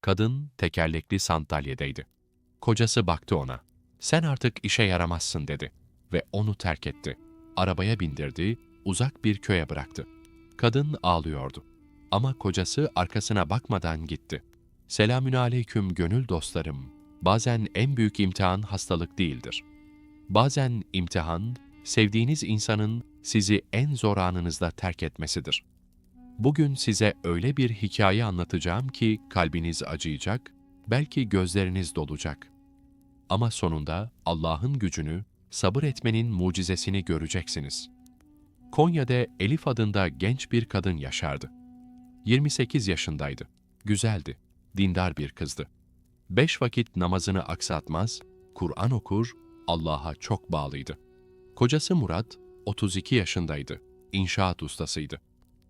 Kadın tekerlekli sandalyedeydi. Kocası baktı ona. "Sen artık işe yaramazsın," dedi ve onu terk etti. Arabaya bindirdi, uzak bir köye bıraktı. Kadın ağlıyordu. Ama kocası arkasına bakmadan gitti. Selamünaleyküm gönül dostlarım. Bazen en büyük imtihan hastalık değildir. Bazen imtihan, sevdiğiniz insanın sizi en zor anınızda terk etmesidir. Bugün size öyle bir hikaye anlatacağım ki kalbiniz acıyacak, belki gözleriniz dolacak. Ama sonunda Allah'ın gücünü, sabır etmenin mucizesini göreceksiniz. Konya'da Elif adında genç bir kadın yaşardı. 28 yaşındaydı. Güzeldi, dindar bir kızdı. 5 vakit namazını aksatmaz, Kur'an okur, Allah'a çok bağlıydı. Kocası Murat, 32 yaşındaydı. İnşaat ustasıydı.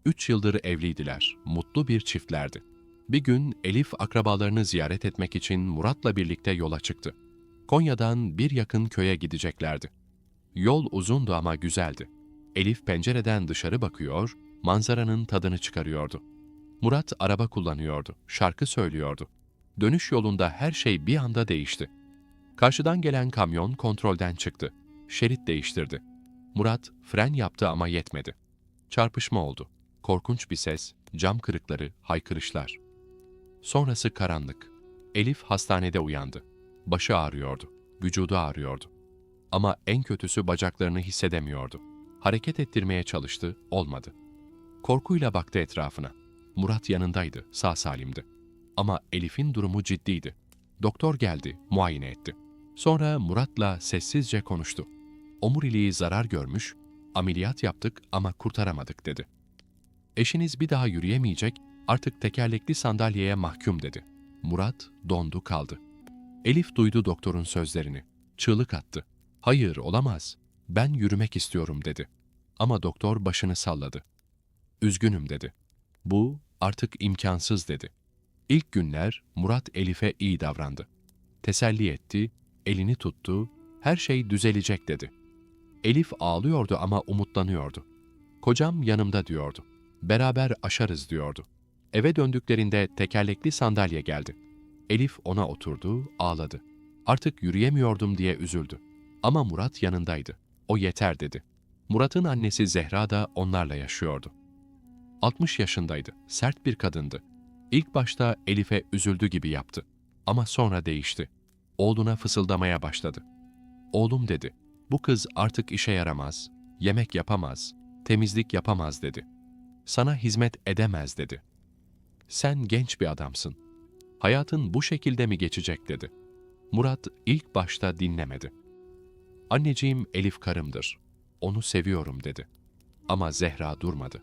3 yıldır evliydiler, mutlu bir çiftlerdi. Bir gün Elif akrabalarını ziyaret etmek için Murat'la birlikte yola çıktı. Konya'dan bir yakın köye gideceklerdi. Yol uzundu ama güzeldi. Elif pencereden dışarı bakıyor, manzaranın tadını çıkarıyordu. Murat araba kullanıyordu, şarkı söylüyordu. Dönüş yolunda her şey bir anda değişti. Karşıdan gelen kamyon kontrolden çıktı. Şerit değiştirdi. Murat fren yaptı ama yetmedi. Çarpışma oldu. Korkunç bir ses, cam kırıkları, haykırışlar. Sonrası karanlık. Elif hastanede uyandı. Başı ağrıyordu, vücudu ağrıyordu. Ama en kötüsü bacaklarını hissedemiyordu. Hareket ettirmeye çalıştı, olmadı. Korkuyla baktı etrafına. Murat yanındaydı, sağ salimdi. Ama Elif'in durumu ciddiydi. Doktor geldi, muayene etti. Sonra Murat'la sessizce konuştu. Omuriliği zarar görmüş, ameliyat yaptık ama kurtaramadık dedi. Eşiniz bir daha yürüyemeyecek, artık tekerlekli sandalyeye mahkum dedi. Murat dondu kaldı. Elif duydu doktorun sözlerini. Çığlık attı. Hayır, olamaz. Ben yürümek istiyorum dedi. Ama doktor başını salladı. Üzgünüm dedi. Bu artık imkansız dedi. İlk günler Murat Elif'e iyi davrandı. Teselli etti, elini tuttu, her şey düzelecek dedi. Elif ağlıyordu ama umutlanıyordu. Kocam yanımda diyordu. Beraber aşarız diyordu. Eve döndüklerinde tekerlekli sandalye geldi. Elif ona oturdu, ağladı. Artık yürüyemiyordum diye üzüldü. Ama Murat yanındaydı. O yeter dedi. Murat'ın annesi Zehra da onlarla yaşıyordu. 60 yaşındaydı, sert bir kadındı. İlk başta Elif'e üzüldü gibi yaptı. Ama sonra değişti. Oğluna fısıldamaya başladı. Oğlum dedi, bu kız artık işe yaramaz, yemek yapamaz, temizlik yapamaz dedi. Sana hizmet edemez dedi. Sen genç bir adamsın. Hayatın bu şekilde mi geçecek dedi. Murat ilk başta dinlemedi. Anneciğim Elif karımdır. Onu seviyorum dedi. Ama Zehra durmadı.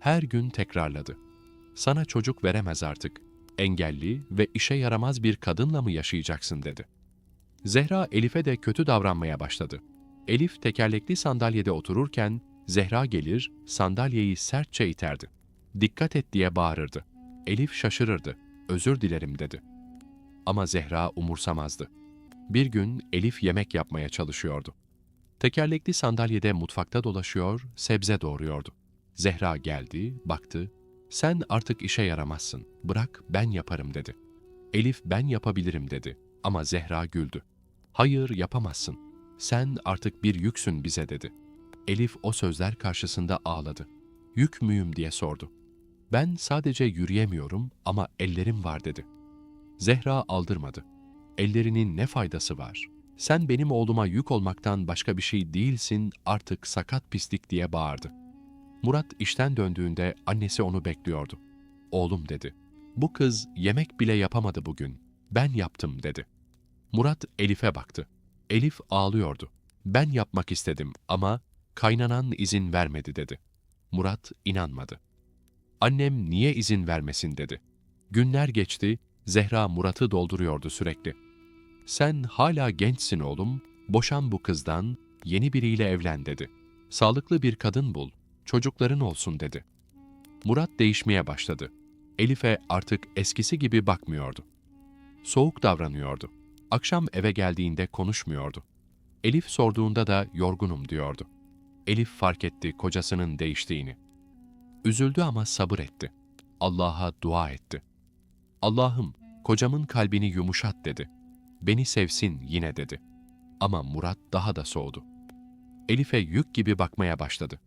Her gün tekrarladı. Sana çocuk veremez artık. Engelli ve işe yaramaz bir kadınla mı yaşayacaksın dedi. Zehra Elif'e de kötü davranmaya başladı. Elif tekerlekli sandalyede otururken Zehra gelir, sandalyeyi sertçe iterdi. Dikkat et diye bağırırdı. Elif şaşırırdı. Özür dilerim dedi. Ama Zehra umursamazdı. Bir gün Elif yemek yapmaya çalışıyordu. Tekerlekli sandalyede mutfakta dolaşıyor, sebze doğruyordu. Zehra geldi, baktı. Sen artık işe yaramazsın, bırak ben yaparım dedi. Elif ben yapabilirim dedi. Ama Zehra güldü. Hayır yapamazsın. Sen artık bir yüksün bize dedi. Elif o sözler karşısında ağladı. Yük müyüm diye sordu. Ben sadece yürüyemiyorum ama ellerim var dedi. Zehra aldırmadı. Ellerinin ne faydası var? Sen benim oğluma yük olmaktan başka bir şey değilsin, artık sakat pislik diye bağırdı. Murat işten döndüğünde annesi onu bekliyordu. Oğlum dedi. Bu kız yemek bile yapamadı bugün. Ben yaptım dedi. Murat Elif'e baktı. Elif ağlıyordu. Ben yapmak istedim ama kaynanan izin vermedi dedi. Murat inanmadı. Annem niye izin vermesin dedi. Günler geçti, Zehra Murat'ı dolduruyordu sürekli. Sen hala gençsin oğlum, boşan bu kızdan, yeni biriyle evlen dedi. Sağlıklı bir kadın bul, çocukların olsun dedi. Murat değişmeye başladı. Elif'e artık eskisi gibi bakmıyordu. Soğuk davranıyordu. Akşam eve geldiğinde konuşmuyordu. Elif sorduğunda da yorgunum diyordu. Elif fark etti kocasının değiştiğini. Üzüldü ama sabır etti. Allah'a dua etti. Allah'ım, kocamın kalbini yumuşat dedi. Beni sevsin yine dedi. Ama Murat daha da soğudu. Elif'e yük gibi bakmaya başladı.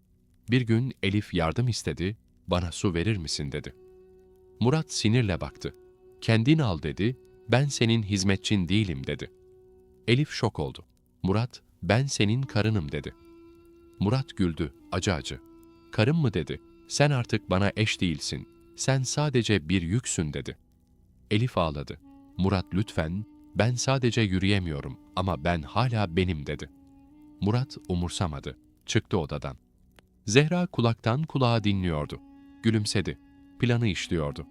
Bir gün Elif yardım istedi, bana su verir misin dedi. Murat sinirle baktı. Kendin al dedi, ben senin hizmetçin değilim dedi. Elif şok oldu. Murat, ben senin karınım dedi. Murat güldü, acı acı. Karım mı dedi, sen artık bana eş değilsin, sen sadece bir yüksün dedi. Elif ağladı. Murat lütfen, ben sadece yürüyemiyorum ama ben hala benim dedi. Murat umursamadı, çıktı odadan. Zehra kulaktan kulağa dinliyordu. Gülümsedi, planı işliyordu.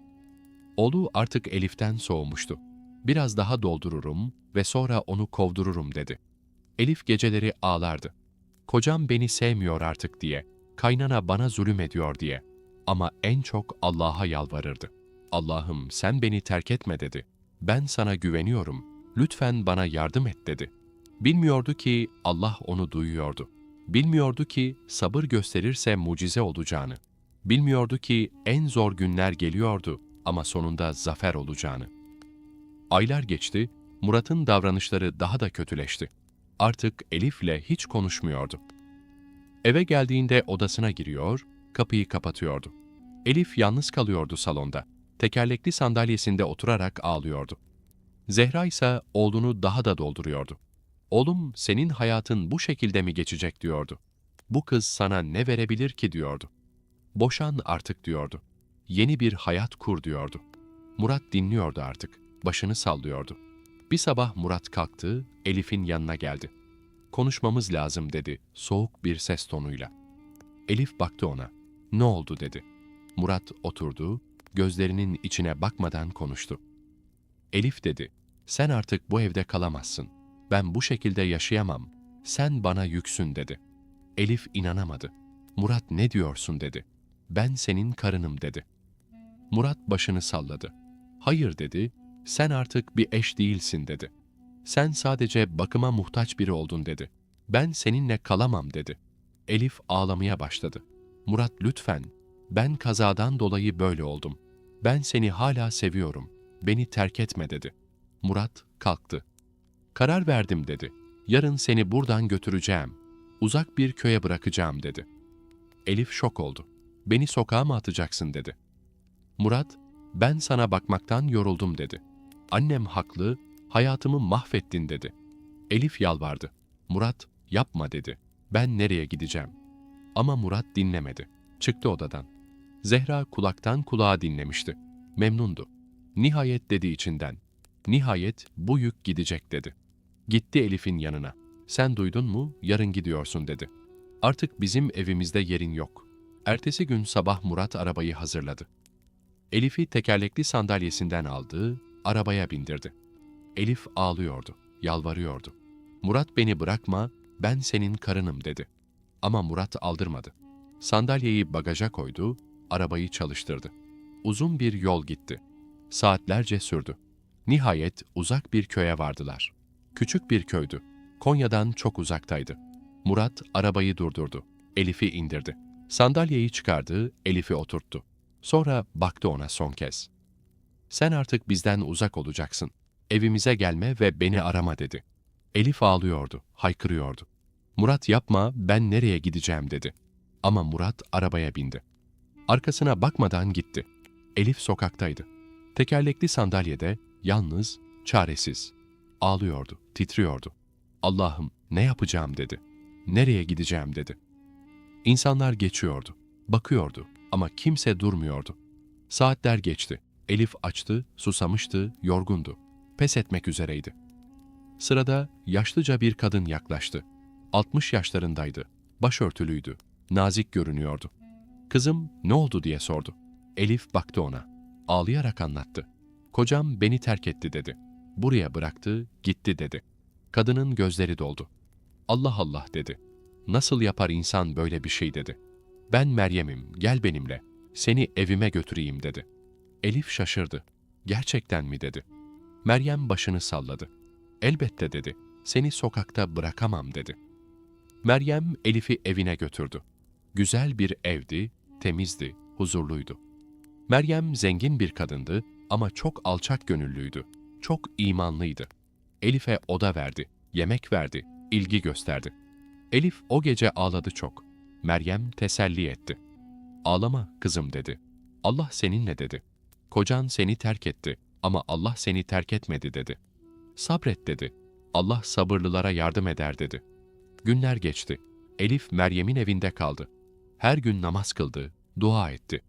Oğlu artık Elif'ten soğumuştu. Biraz daha doldururum ve sonra onu kovdururum dedi. Elif geceleri ağlardı. Kocam beni sevmiyor artık diye, kaynana bana zulüm ediyor diye. Ama en çok Allah'a yalvarırdı. Allah'ım sen beni terk etme dedi. Ben sana güveniyorum, lütfen bana yardım et dedi. Bilmiyordu ki Allah onu duyuyordu. Bilmiyordu ki sabır gösterirse mucize olacağını. Bilmiyordu ki en zor günler geliyordu ama sonunda zafer olacağını. Aylar geçti, Murat'ın davranışları daha da kötüleşti. Artık Elif'le hiç konuşmuyordu. Eve geldiğinde odasına giriyor, kapıyı kapatıyordu. Elif yalnız kalıyordu salonda. Tekerlekli sandalyesinde oturarak ağlıyordu. Zehra ise oğlunu daha da dolduruyordu. Oğlum senin hayatın bu şekilde mi geçecek diyordu. Bu kız sana ne verebilir ki diyordu. Boşan artık diyordu. Yeni bir hayat kur diyordu. Murat dinliyordu artık. Başını sallıyordu. Bir sabah Murat kalktı, Elif'in yanına geldi. Konuşmamız lazım dedi, soğuk bir ses tonuyla. Elif baktı ona. Ne oldu dedi. Murat oturdu, gözlerinin içine bakmadan konuştu. Elif dedi, sen artık bu evde kalamazsın. Ben bu şekilde yaşayamam. Sen bana yüksün dedi. Elif inanamadı. Murat ne diyorsun dedi. Ben senin karınım dedi. Murat başını salladı. Hayır dedi, sen artık bir eş değilsin dedi. Sen sadece bakıma muhtaç biri oldun dedi. Ben seninle kalamam dedi. Elif ağlamaya başladı. Murat lütfen, ben kazadan dolayı böyle oldum. Ben seni hala seviyorum. Beni terk etme dedi. Murat kalktı. Karar verdim dedi. Yarın seni buradan götüreceğim. Uzak bir köye bırakacağım dedi. Elif şok oldu. Beni sokağa mı atacaksın dedi. Murat, ben sana bakmaktan yoruldum dedi. Annem haklı, hayatımı mahvettin dedi. Elif yalvardı. Murat, yapma dedi. Ben nereye gideceğim? Ama Murat dinlemedi. Çıktı odadan. Zehra kulaktan kulağa dinlemişti. Memnundu. Nihayet dedi içinden. Nihayet bu yük gidecek dedi. Gitti Elif'in yanına. Sen duydun mu? Yarın gidiyorsun dedi. Artık bizim evimizde yerin yok. Ertesi gün sabah Murat arabayı hazırladı. Elif'i tekerlekli sandalyesinden aldı, arabaya bindirdi. Elif ağlıyordu, yalvarıyordu. Murat beni bırakma, ben senin karınım dedi. Ama Murat aldırmadı. Sandalyeyi bagaja koydu, arabayı çalıştırdı. Uzun bir yol gitti. Saatlerce sürdü. Nihayet uzak bir köye vardılar. Küçük bir köydü. Konya'dan çok uzaktaydı. Murat arabayı durdurdu. Elif'i indirdi. Sandalyeyi çıkardı, Elif'i oturttu. Sonra baktı ona son kez. Sen artık bizden uzak olacaksın. Evimize gelme ve beni arama dedi. Elif ağlıyordu, haykırıyordu. Murat yapma, ben nereye gideceğim dedi. Ama Murat arabaya bindi. Arkasına bakmadan gitti. Elif sokaktaydı. Tekerlekli sandalyede, yalnız, çaresiz. Ağlıyordu, titriyordu. Allah'ım ne yapacağım dedi. Nereye gideceğim dedi. İnsanlar geçiyordu, bakıyordu ama kimse durmuyordu. Saatler geçti. Elif açtı, susamıştı, yorgundu. Pes etmek üzereydi. Sırada yaşlıca bir kadın yaklaştı. 60 yaşlarındaydı. Başörtülüydü. Nazik görünüyordu. Kızım ne oldu diye sordu. Elif baktı ona. Ağlayarak anlattı. Kocam beni terk etti dedi. Buraya bıraktı, gitti dedi. Kadının gözleri doldu. Allah Allah dedi. Nasıl yapar insan böyle bir şey dedi. Ben Meryem'im, gel benimle. Seni evime götüreyim dedi. Elif şaşırdı. Gerçekten mi dedi. Meryem başını salladı. Elbette dedi. Seni sokakta bırakamam dedi. Meryem Elif'i evine götürdü. Güzel bir evdi, temizdi, huzurluydu. Meryem zengin bir kadındı Ama çok alçak gönüllüydü. Çok imanlıydı. Elif'e oda verdi, yemek verdi, ilgi gösterdi. Elif o gece ağladı çok. Meryem teselli etti. "Ağlama kızım," dedi. "Allah seninle," dedi. "Kocan seni terk etti ama Allah seni terk etmedi," dedi. "Sabret," dedi. "Allah sabırlılara yardım eder," dedi. Günler geçti. Elif Meryem'in evinde kaldı. Her gün namaz kıldı, dua etti.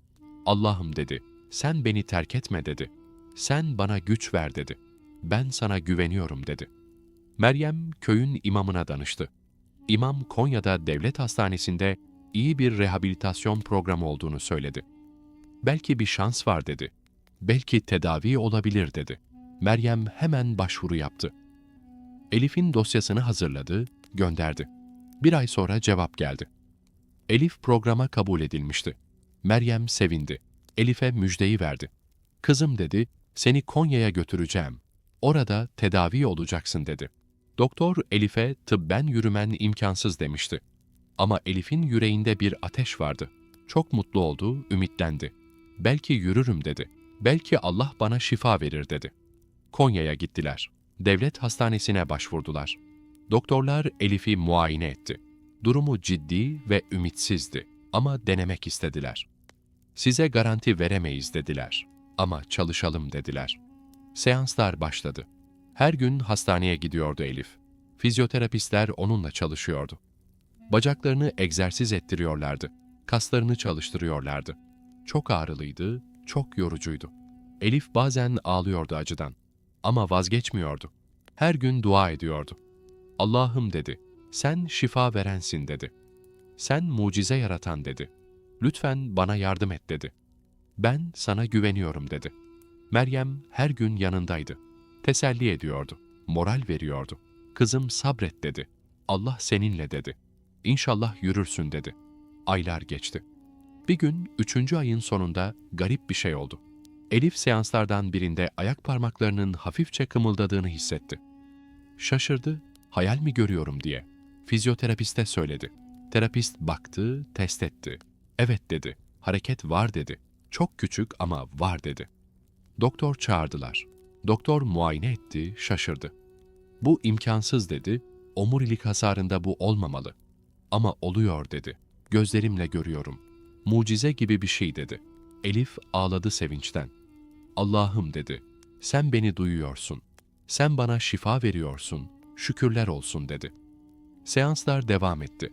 "Allah'ım," dedi, "sen beni terk etme," dedi. "Sen bana güç ver," dedi. "Ben sana güveniyorum," dedi. Meryem köyün imamına danıştı. İmam Konya'da devlet hastanesinde iyi bir rehabilitasyon programı olduğunu söyledi. "Belki bir şans var," dedi. "Belki tedavi olabilir," dedi. Meryem hemen başvuru yaptı. Elif'in dosyasını hazırladı, gönderdi. Bir ay sonra cevap geldi. Elif programa kabul edilmişti. Meryem sevindi. Elif'e müjdeyi verdi. "Kızım," dedi, "seni Konya'ya götüreceğim. Orada tedavi olacaksın," dedi. Doktor Elif'e tıbben yürümen imkansız demişti. Ama Elif'in yüreğinde bir ateş vardı. Çok mutlu oldu, ümitlendi. "Belki yürürüm," dedi. "Belki Allah bana şifa verir," dedi. Konya'ya gittiler. Devlet hastanesine başvurdular. Doktorlar Elif'i muayene etti. Durumu ciddi ve ümitsizdi ama denemek istediler. "Size garanti veremeyiz," dediler. "Ama çalışalım," dediler. Seanslar başladı. Her gün hastaneye gidiyordu Elif. Fizyoterapistler onunla çalışıyordu. Bacaklarını egzersiz ettiriyorlardı. Kaslarını çalıştırıyorlardı. Çok ağrılıydı, çok yorucuydu. Elif bazen ağlıyordu acıdan. Ama vazgeçmiyordu. Her gün dua ediyordu. "Allah'ım," dedi, "sen şifa verensin," dedi. "Sen mucize yaratan," dedi. "Lütfen bana yardım et," dedi. "Ben sana güveniyorum," dedi. Meryem her gün yanındaydı. Teselli ediyordu, moral veriyordu. "Kızım sabret," dedi. "Allah seninle," dedi. "İnşallah yürürsün," dedi. Aylar geçti. Bir gün 3. ayın sonunda garip bir şey oldu. Elif seanslardan birinde ayak parmaklarının hafifçe kımıldadığını hissetti. Şaşırdı, hayal mi görüyorum diye. Fizyoterapiste söyledi. Terapist baktı, test etti. "Evet," dedi. "Hareket var," dedi. "Çok küçük ama var," dedi. Doktor çağırdılar. Doktor muayene etti, şaşırdı. "Bu imkansız," dedi. "Omurilik hasarında bu olmamalı." "Ama oluyor," dedi. "Gözlerimle görüyorum. Mucize gibi bir şey," dedi. Elif ağladı sevinçten. "Allah'ım," dedi, "sen beni duyuyorsun. Sen bana şifa veriyorsun. Şükürler olsun," dedi. Seanslar devam etti.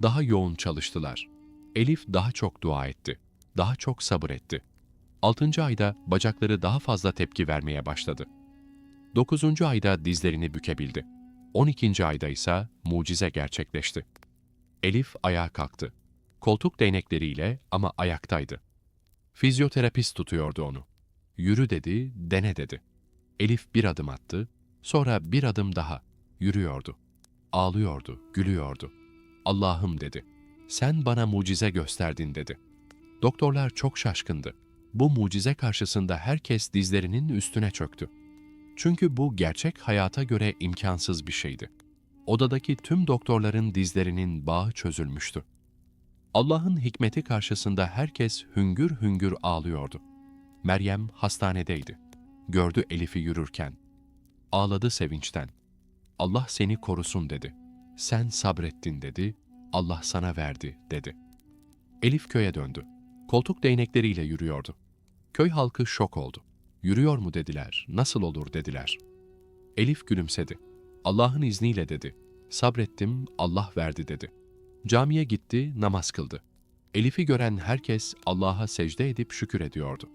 Daha yoğun çalıştılar. Elif daha çok dua etti. Daha çok sabır etti. 6. ayda bacakları daha fazla tepki vermeye başladı. 9. ayda dizlerini bükebildi. 12. ayda ise mucize gerçekleşti. Elif ayağa kalktı. Koltuk değnekleriyle ama ayaktaydı. Fizyoterapist tutuyordu onu. "Yürü," dedi, "dene," dedi. Elif bir adım attı, sonra bir adım daha. Yürüyordu. Ağlıyordu, gülüyordu. "Allah'ım," dedi, "sen bana mucize gösterdin," dedi. Doktorlar çok şaşkındı. Bu mucize karşısında herkes dizlerinin üstüne çöktü. Çünkü bu gerçek hayata göre imkansız bir şeydi. Odadaki tüm doktorların dizlerinin bağı çözülmüştü. Allah'ın hikmeti karşısında herkes hüngür hüngür ağlıyordu. Meryem hastanedeydi. Gördü Elif'i yürürken. Ağladı sevinçten. "Allah seni korusun," dedi. "Sen sabrettin," dedi. "Allah sana verdi," dedi. Elif köye döndü. Koltuk değnekleriyle yürüyordu. Köy halkı şok oldu. "Yürüyor mu?" dediler. "Nasıl olur?" dediler. Elif gülümsedi. "Allah'ın izniyle," dedi. "Sabrettim, Allah verdi," dedi. Camiye gitti, namaz kıldı. Elif'i gören herkes Allah'a secde edip şükür ediyordu.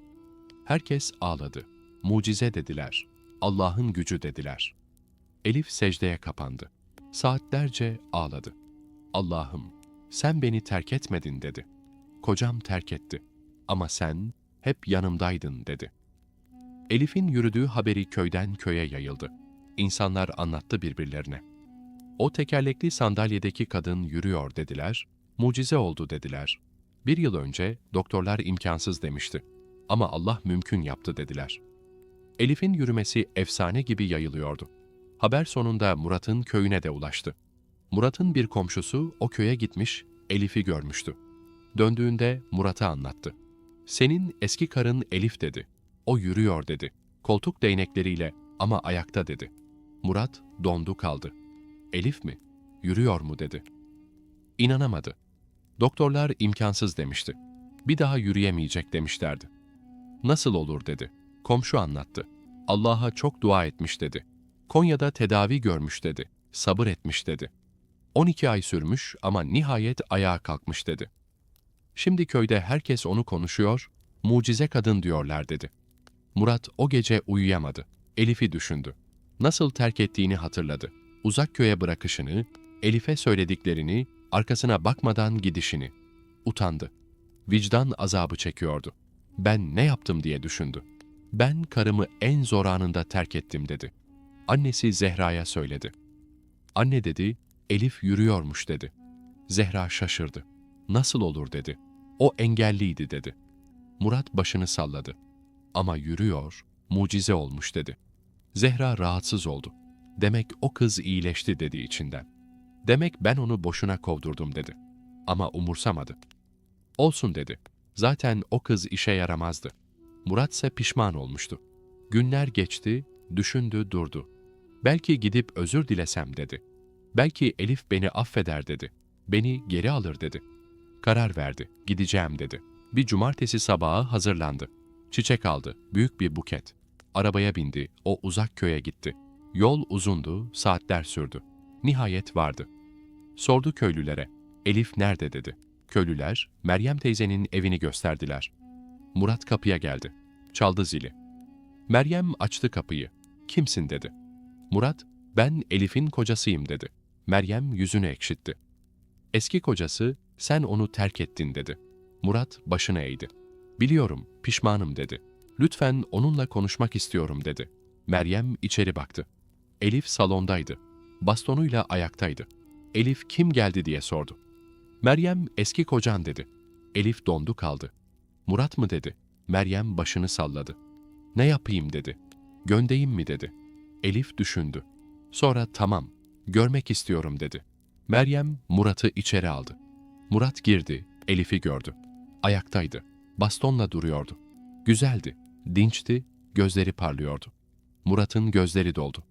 Herkes ağladı. "Mucize," dediler. "Allah'ın gücü," dediler. Elif secdeye kapandı. Saatlerce ağladı. "Allah'ım, sen beni terk etmedin," dedi. "Kocam terk etti ama sen hep yanımdaydın," dedi. Elif'in yürüdüğü haberi köyden köye yayıldı. İnsanlar anlattı birbirlerine. "O tekerlekli sandalyedeki kadın yürüyor," dediler. "Mucize oldu," dediler. "Bir yıl önce doktorlar imkansız demişti. Ama Allah mümkün yaptı," dediler. Elif'in yürümesi efsane gibi yayılıyordu. Haber sonunda Murat'ın köyüne de ulaştı. Murat'ın bir komşusu o köye gitmiş, Elif'i görmüştü. Döndüğünde Murat'a anlattı. "Senin eski karın Elif," dedi. O yürüyor dedi. Koltuk değnekleriyle ama ayakta dedi. Murat dondu kaldı. Elif mi? Yürüyor mu dedi. İnanamadı. Doktorlar imkansız demişti. Bir daha yürüyemeyecek demişlerdi. Nasıl olur dedi. Komşu anlattı. Allah'a çok dua etmiş dedi. Konya'da tedavi görmüş dedi. Sabır etmiş dedi. 12 ay sürmüş ama nihayet ayağa kalkmış dedi. Şimdi köyde herkes onu konuşuyor, mucize kadın diyorlar dedi. Murat o gece uyuyamadı. Elif'i düşündü. Nasıl terk ettiğini hatırladı. Uzak köye bırakışını, Elif'e söylediklerini, arkasına bakmadan gidişini. Utandı. Vicdan azabı çekiyordu. Ben ne yaptım diye düşündü. Ben karımı en zor anında terk ettim dedi. Annesi Zehra'ya söyledi. Anne dedi, Elif yürüyormuş dedi. Zehra şaşırdı. Nasıl olur dedi. O engelliydi dedi. Murat başını salladı. Ama yürüyor, mucize olmuş dedi. Zehra rahatsız oldu. Demek o kız iyileşti dedi içinden. Demek ben onu boşuna kovdurdum dedi. Ama umursamadı. Olsun dedi. Zaten o kız işe yaramazdı. Murat ise pişman olmuştu. Günler geçti, düşündü durdu. Belki gidip özür dilesem dedi. Belki Elif beni affeder dedi. Beni geri alır dedi. Karar verdi, gideceğim dedi. Bir cumartesi sabahı hazırlandı. Çiçek aldı, büyük bir buket. Arabaya bindi, o uzak köye gitti. Yol uzundu, saatler sürdü. Nihayet vardı. Sordu köylülere, Elif nerede dedi. Köylüler, Meryem teyzenin evini gösterdiler. Murat kapıya geldi. Çaldı zili. Meryem açtı kapıyı. Kimsin dedi. Murat, ben Elif'in kocasıyım dedi. Meryem yüzünü ekşitti. Eski kocası, sen onu terk ettin dedi. Murat başını eğdi. Biliyorum, pişmanım dedi. Lütfen onunla konuşmak istiyorum dedi. Meryem içeri baktı. Elif salondaydı. Bastonuyla ayaktaydı. Elif kim geldi diye sordu. Meryem eski kocan dedi. Elif dondu kaldı. Murat mı dedi. Meryem başını salladı. Ne yapayım dedi. Göndeyim mi dedi. Elif düşündü. Sonra tamam, görmek istiyorum dedi. Meryem Murat'ı içeri aldı. Murat girdi, Elif'i gördü. Ayaktaydı, bastonla duruyordu. Güzeldi, dinçti, gözleri parlıyordu. Murat'ın gözleri doldu.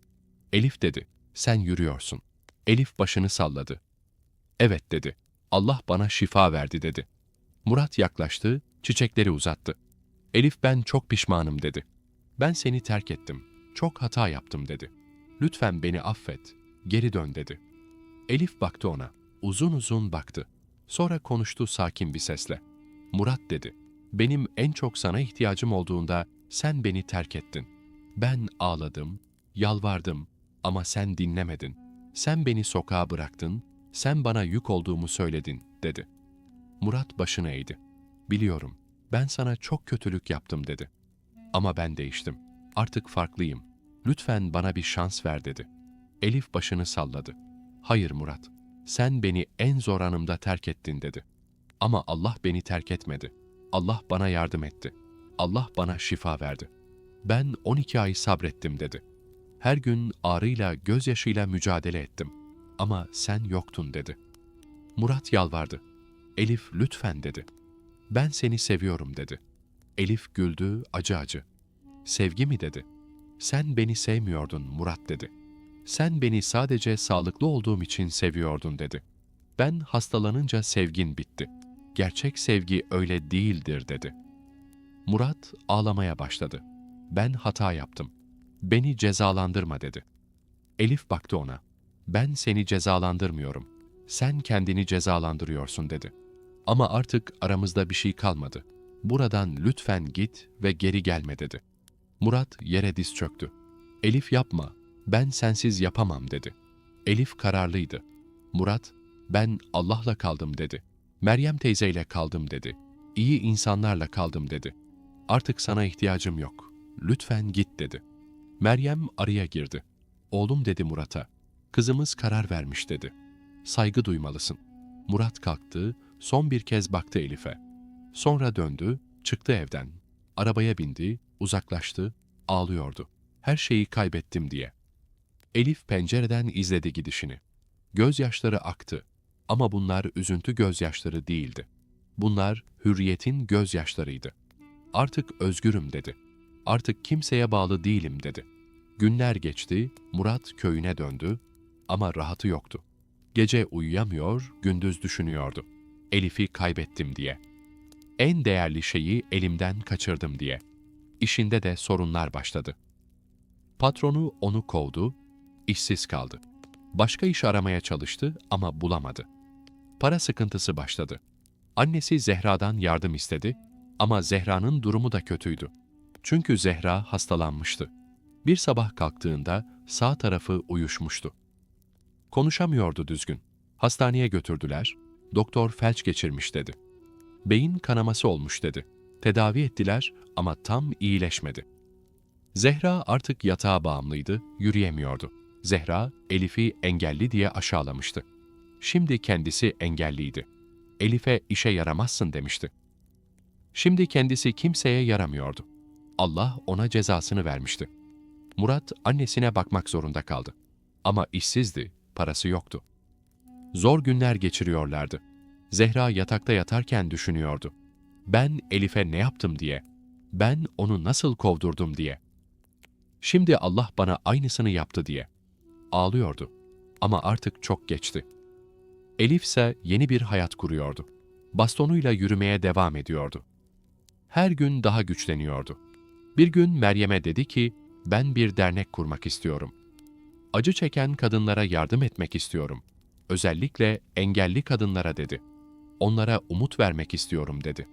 Elif dedi, sen yürüyorsun. Elif başını salladı. Evet dedi, Allah bana şifa verdi dedi. Murat yaklaştı, çiçekleri uzattı. Elif ben çok pişmanım dedi. Ben seni terk ettim, çok hata yaptım dedi. Lütfen beni affet, geri dön dedi. Elif baktı ona, uzun uzun baktı. Sonra konuştu sakin bir sesle. Murat dedi, benim en çok sana ihtiyacım olduğunda sen beni terk ettin. Ben ağladım, yalvardım ama sen dinlemedin. Sen beni sokağa bıraktın, sen bana yük olduğumu söyledin dedi. Murat başını eğdi. Biliyorum, ben sana çok kötülük yaptım dedi. Ama ben değiştim, artık farklıyım. Lütfen bana bir şans ver dedi. Elif başını salladı. Hayır Murat, sen beni en zor anımda terk ettin dedi. Ama Allah beni terk etmedi. Allah bana yardım etti. Allah bana şifa verdi. Ben 12 ay sabrettim dedi. Her gün ağrıyla, gözyaşıyla mücadele ettim. Ama sen yoktun dedi. Murat yalvardı. Elif lütfen dedi. Ben seni seviyorum dedi. Elif güldü acı acı. Sevgi mi dedi. Sen beni sevmiyordun Murat dedi. Sen beni sadece sağlıklı olduğum için seviyordun dedi. Ben hastalanınca sevgin bitti. Gerçek sevgi öyle değildir dedi. Murat ağlamaya başladı. Ben hata yaptım. Beni cezalandırma dedi. Elif baktı ona. Ben seni cezalandırmıyorum. Sen kendini cezalandırıyorsun dedi. Ama artık aramızda bir şey kalmadı. Buradan lütfen git ve geri gelme dedi. Murat yere diz çöktü. Elif yapma, ben sensiz yapamam dedi. Elif kararlıydı. Murat, ben Allah'la kaldım dedi. Meryem teyzeyle kaldım dedi. İyi insanlarla kaldım dedi. Artık sana ihtiyacım yok. Lütfen git dedi. Meryem araya girdi. Oğlum dedi Murat'a. Kızımız karar vermiş dedi. Saygı duymalısın. Murat kalktı, son bir kez baktı Elif'e. Sonra döndü, çıktı evden. Arabaya bindi, uzaklaştı, ağlıyordu. Her şeyi kaybettim diye. Elif pencereden izledi gidişini. Gözyaşları aktı. Ama bunlar üzüntü gözyaşları değildi. Bunlar hürriyetin gözyaşlarıydı. Artık özgürüm dedi. Artık kimseye bağlı değilim dedi. Günler geçti, Murat köyüne döndü ama rahatı yoktu. Gece uyuyamıyor, gündüz düşünüyordu. Elif'i kaybettim diye. En değerli şeyi elimden kaçırdım diye. İşinde de sorunlar başladı. Patronu onu kovdu, işsiz kaldı. Başka iş aramaya çalıştı ama bulamadı. Para sıkıntısı başladı. Annesi Zehra'dan yardım istedi ama Zehra'nın durumu da kötüydü. Çünkü Zehra hastalanmıştı. Bir sabah kalktığında sağ tarafı uyuşmuştu. Konuşamıyordu düzgün. Hastaneye götürdüler, doktor felç geçirmiş dedi. Beyin kanaması olmuş dedi. Tedavi ettiler ama tam iyileşmedi. Zehra artık yatağa bağımlıydı, yürüyemiyordu. Zehra, Elif'i engelli diye aşağılamıştı. Şimdi kendisi engelliydi. Elif'e işe yaramazsın demişti. Şimdi kendisi kimseye yaramıyordu. Allah ona cezasını vermişti. Murat annesine bakmak zorunda kaldı. Ama işsizdi, parası yoktu. Zor günler geçiriyorlardı. Zehra yatakta yatarken düşünüyordu. Ben Elif'e ne yaptım diye. Ben onu nasıl kovdurdum diye. Şimdi Allah bana aynısını yaptı diye. Ağlıyordu. Ama artık çok geçti. Elif ise yeni bir hayat kuruyordu. Bastonuyla yürümeye devam ediyordu. Her gün daha güçleniyordu. Bir gün Meryem'e dedi ki, ben bir dernek kurmak istiyorum. Acı çeken kadınlara yardım etmek istiyorum. Özellikle engelli kadınlara dedi. Onlara umut vermek istiyorum dedi.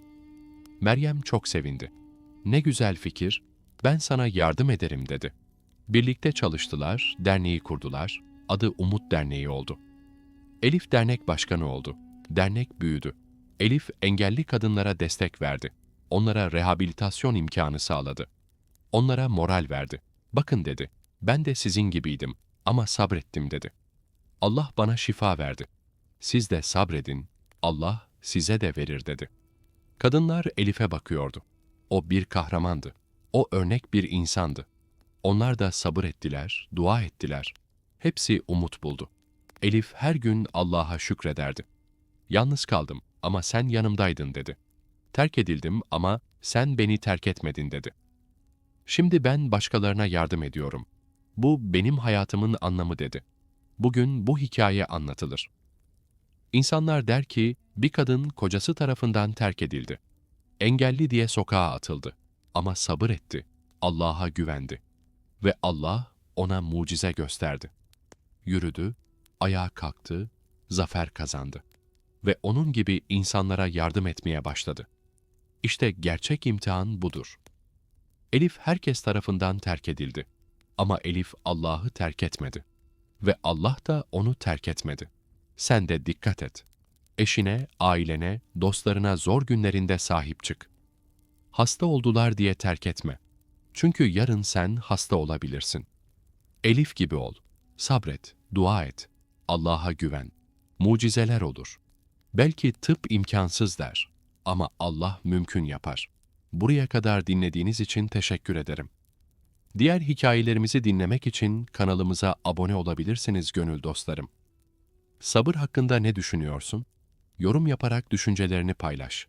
Meryem çok sevindi. Ne güzel fikir, ben sana yardım ederim dedi. Birlikte çalıştılar, derneği kurdular, adı Umut Derneği oldu. Elif dernek başkanı oldu. Dernek büyüdü. Elif engelli kadınlara destek verdi. Onlara rehabilitasyon imkanı sağladı. Onlara moral verdi. Bakın dedi, ben de sizin gibiydim ama sabrettim dedi. Allah bana şifa verdi. Siz de sabredin, Allah size de verir dedi. Kadınlar Elif'e bakıyordu. O bir kahramandı. O örnek bir insandı. Onlar da sabır ettiler, dua ettiler. Hepsi umut buldu. Elif her gün Allah'a şükrederdi. Yalnız kaldım ama sen yanımdaydın dedi. Terk edildim ama sen beni terk etmedin dedi. Şimdi ben başkalarına yardım ediyorum. Bu benim hayatımın anlamı dedi. Bugün bu hikaye anlatılır. İnsanlar der ki, bir kadın kocası tarafından terk edildi. Engelli diye sokağa atıldı. Ama sabır etti. Allah'a güvendi. Ve Allah ona mucize gösterdi. Yürüdü, ayağa kalktı, zafer kazandı. Ve onun gibi insanlara yardım etmeye başladı. İşte gerçek imtihan budur. Elif herkes tarafından terk edildi. Ama Elif Allah'ı terk etmedi. Ve Allah da onu terk etmedi. Sen de dikkat et. Eşine, ailene, dostlarına zor günlerinde sahip çık. Hasta oldular diye terk etme. Çünkü yarın sen hasta olabilirsin. Elif gibi ol. Sabret, dua et. Allah'a güven. Mucizeler olur. Belki tıp imkansız der. Ama Allah mümkün yapar. Buraya kadar dinlediğiniz için teşekkür ederim. Diğer hikayelerimizi dinlemek için kanalımıza abone olabilirsiniz gönül dostlarım. Sabır hakkında ne düşünüyorsun? Yorum yaparak düşüncelerini paylaş.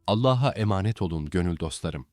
Allah'a emanet olun gönül dostlarım.